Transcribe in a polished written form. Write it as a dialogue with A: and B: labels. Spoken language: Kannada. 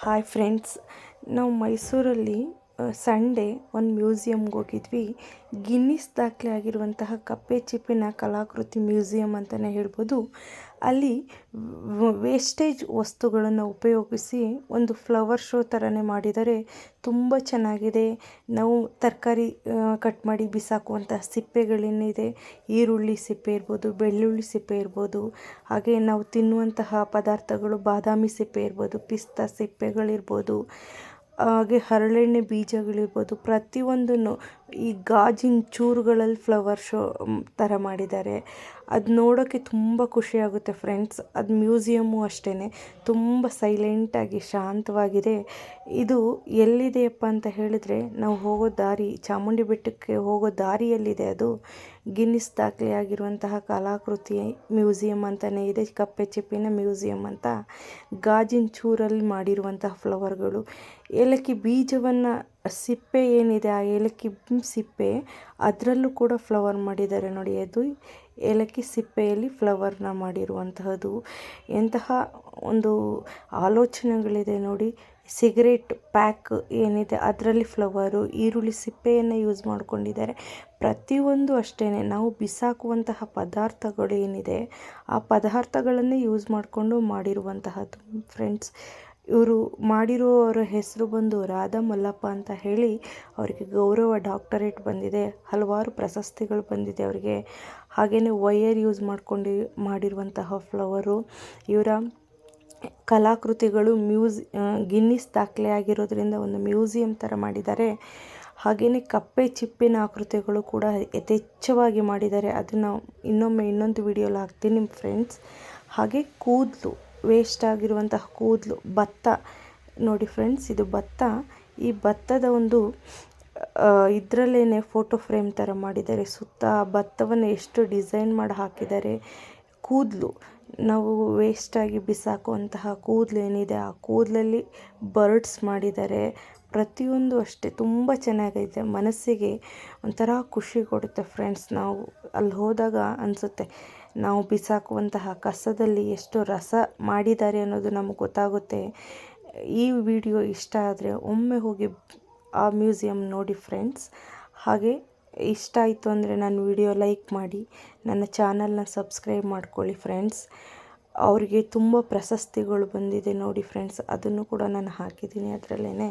A: ಹಾಯ್ ಫ್ರೆಂಡ್ಸ್, ನಾವು ಮೈಸೂರಲ್ಲಿ ಸಂಡೇ ಒಂದು ಮ್ಯೂಸಿಯಮ್ಗೆ ಹೋಗಿದ್ವಿ. ಗಿನ್ನಿಸ್ ದಾಖಲೆ ಆಗಿರುವಂತಹ ಕಪ್ಪೆ ಚಿಪ್ಪಿನ ಕಲಾಕೃತಿ ಮ್ಯೂಸಿಯಂ ಅಂತಲೇ ಹೇಳ್ಬೋದು. ಅಲ್ಲಿ ವೇಸ್ಟೇಜ್ ವಸ್ತುಗಳನ್ನು ಉಪಯೋಗಿಸಿ ಒಂದು ಫ್ಲವರ್ ಶೋ ಥರನೇ ಮಾಡಿದ್ದಾರೆ. ತುಂಬ ಚೆನ್ನಾಗಿದೆ. ನಾವು ತರಕಾರಿ ಕಟ್ ಮಾಡಿ ಬಿಸಾಕುವಂತಹ ಸಿಪ್ಪೆಗಳೇನಿದೆ, ಈರುಳ್ಳಿ ಸಿಪ್ಪೆ ಇರ್ಬೋದು, ಬೆಳ್ಳುಳ್ಳಿ ಸಿಪ್ಪೆ ಇರ್ಬೋದು, ಹಾಗೆ ನಾವು ತಿನ್ನುವಂತಹ ಪದಾರ್ಥಗಳು ಬಾದಾಮಿ ಸಿಪ್ಪೆ ಇರ್ಬೋದು, ಪಿಸ್ತಾ ಸಿಪ್ಪೆಗಳಿರ್ಬೋದು, ಹಾಗೆ ಹರಳೆಣ್ಣೆ ಬೀಜಗಳಿರ್ಬೋದು, ಪ್ರತಿಯೊಂದನ್ನು ಈ ಗಾಜಿನ ಚೂರುಗಳಲ್ಲಿ ಫ್ಲವರ್ ಶೋ ಥರ ಮಾಡಿದ್ದಾರೆ. ಅದು ನೋಡೋಕ್ಕೆ ತುಂಬ ಖುಷಿಯಾಗುತ್ತೆ ಫ್ರೆಂಡ್ಸ್. ಅದು ಮ್ಯೂಸಿಯಮ್ಮು ಅಷ್ಟೇ, ತುಂಬ ಸೈಲೆಂಟಾಗಿ ಶಾಂತವಾಗಿದೆ. ಇದು ಎಲ್ಲಿದೆಯಪ್ಪ ಅಂತ ಹೇಳಿದ್ರೆ, ನಾವು ಹೋಗೋ ದಾರಿ ಚಾಮುಂಡಿ ಬೆಟ್ಟಕ್ಕೆ ಹೋಗೋ ದಾರಿಯಲ್ಲಿದೆ. ಅದು ಗಿನ್ನಿಸ್ ದಾಖಲೆಯಾಗಿರುವಂತಹ ಕಲಾಕೃತಿ ಮ್ಯೂಸಿಯಂ ಅಂತಲೇ ಇದೆ, ಕಪ್ಪೆ ಚಿಪ್ಪಿನ ಮ್ಯೂಸಿಯಂ ಅಂತ. ಗಾಜಿನ ಚೂರಲ್ಲಿ ಮಾಡಿರುವಂತಹ ಫ್ಲವರ್ಗಳು, ಏಲಕ್ಕಿ ಬೀಜವನ್ನು ಸಿಪ್ಪೆ ಏನಿದೆ, ಆ ಏಲಕ್ಕಿ ಸಿಪ್ಪೆ ಅದರಲ್ಲೂ ಕೂಡ ಫ್ಲವರ್ ಮಾಡಿದ್ದಾರೆ ನೋಡಿ. ಅದು ಏಲಕ್ಕಿ ಸಿಪ್ಪೆಯಲ್ಲಿ ಫ್ಲವರ್ನ ಮಾಡಿರುವಂತಹದ್ದು. ಎಂತಹ ಒಂದು ಆಲೋಚನೆಗಳಿದೆ ನೋಡಿ. ಸಿಗರೇಟ್ ಪ್ಯಾಕ್ ಏನಿದೆ ಅದರಲ್ಲಿ ಫ್ಲವರು, ಈರುಳ್ಳಿ ಸಿಪ್ಪೆಯನ್ನು ಯೂಸ್ ಮಾಡ್ಕೊಂಡಿದ್ದಾರೆ. ಪ್ರತಿಯೊಂದು ಅಷ್ಟೇ, ನಾವು ಬಿಸಾಕುವಂತಹ ಪದಾರ್ಥಗಳು ಏನಿದೆ ಆ ಪದಾರ್ಥಗಳನ್ನೇ ಯೂಸ್ ಮಾಡಿಕೊಂಡು ಮಾಡಿರುವಂತಹದ್ದು ಫ್ರೆಂಡ್ಸ್. ಇವರು ಮಾಡಿರುವವರ ಹೆಸರು ಬಂದು ರಾಧಾ ಮಲ್ಲಪ್ಪ ಅಂತ ಹೇಳಿ. ಅವರಿಗೆ ಗೌರವ ಡಾಕ್ಟರೇಟ್ ಬಂದಿದೆ, ಹಲವಾರು ಪ್ರಶಸ್ತಿಗಳು ಬಂದಿದೆ ಅವರಿಗೆ. ಹಾಗೆಯೇ ವೈಯರ್ ಯೂಸ್ ಮಾಡ್ಕೊಂಡು ಮಾಡಿರುವಂತಹ ಫ್ಲವರು. ಇವರ ಕಲಾಕೃತಿಗಳು ಗಿನ್ನಿಸ್ ದಾಖಲೆ ಆಗಿರೋದ್ರಿಂದ ಒಂದು ಮ್ಯೂಸಿಯಂ ಥರ ಮಾಡಿದ್ದಾರೆ. ಹಾಗೆಯೇ ಕಪ್ಪೆ ಚಿಪ್ಪಿನ ಆಕೃತಿಗಳು ಕೂಡ ಯಥೇಚ್ಛವಾಗಿ ಮಾಡಿದ್ದಾರೆ. ಅದನ್ನು ಇನ್ನೊಂದು ವಿಡಿಯೋಲಿ ಹಾಕ್ತೀನಿ ಫ್ರೆಂಡ್ಸ್. ಹಾಗೆ ಕೂದಲು, ವೇಸ್ಟ್ ಆಗಿರುವಂತಹ ಕೂದಲು, ಭತ್ತ ನೋಡಿ ಫ್ರೆಂಡ್ಸ್, ಇದು ಭತ್ತ. ಈ ಭತ್ತದ ಒಂದು ಇದರಲ್ಲೇ ಫೋಟೋ ಫ್ರೇಮ್ ಥರ ಮಾಡಿದ್ದಾರೆ. ಸುತ್ತ ಭತ್ತವನ್ನು ಎಷ್ಟು ಡಿಸೈನ್ ಮಾಡಿ ಹಾಕಿದ್ದಾರೆ. ಕೂದಲು, ನಾವು ವೇಸ್ಟಾಗಿ ಬಿಸಾಕುವಂತಹ ಕೂದಲು ಏನಿದೆ ಆ ಕೂದಲಲ್ಲಿ ಬರ್ಡ್ಸ್ ಮಾಡಿದ್ದಾರೆ. ಪ್ರತಿಯೊಂದು ಅಷ್ಟೇ ತುಂಬ ಚೆನ್ನಾಗೈತೆ. ಮನಸ್ಸಿಗೆ ಒಂಥರ ಖುಷಿ ಕೊಡುತ್ತೆ ಫ್ರೆಂಡ್ಸ್. ನಾವು ಅಲ್ಲಿ ಹೋದಾಗ ಅನಿಸುತ್ತೆ, ನಾವು ಬಿಸಾಕುವಂತಹ ಕಸದಲ್ಲಿ ಎಷ್ಟು ರಸ ಮಾಡಿದ್ದಾರೆ ಅನ್ನೋದು ನಮಗೆ ಗೊತ್ತಾಗುತ್ತೆ. ಈ ವಿಡಿಯೋ ಇಷ್ಟ ಆದರೆ ಒಮ್ಮೆ ಹೋಗಿ ಆ ಮ್ಯೂಸಿಯಂ ನೋಡಿ ಫ್ರೆಂಡ್ಸ್. ಹಾಗೆ ಇಷ್ಟ ಆಯಿತು ಅಂದರೆ ನನ್ನ ವಿಡಿಯೋ ಲೈಕ್ ಮಾಡಿ, ನನ್ನ ಚಾನಲ್ನ ಸಬ್ಸ್ಕ್ರೈಬ್ ಮಾಡ್ಕೊಳ್ಳಿ ಫ್ರೆಂಡ್ಸ್. ಅವರಿಗೆ ತುಂಬ ಪ್ರಶಸ್ತಿಗಳು ಬಂದಿದೆ ನೋಡಿ ಫ್ರೆಂಡ್ಸ್, ಅದನ್ನು ಕೂಡ ನಾನು ಹಾಕಿದ್ದೀನಿ ಅದರಲ್ಲೇ.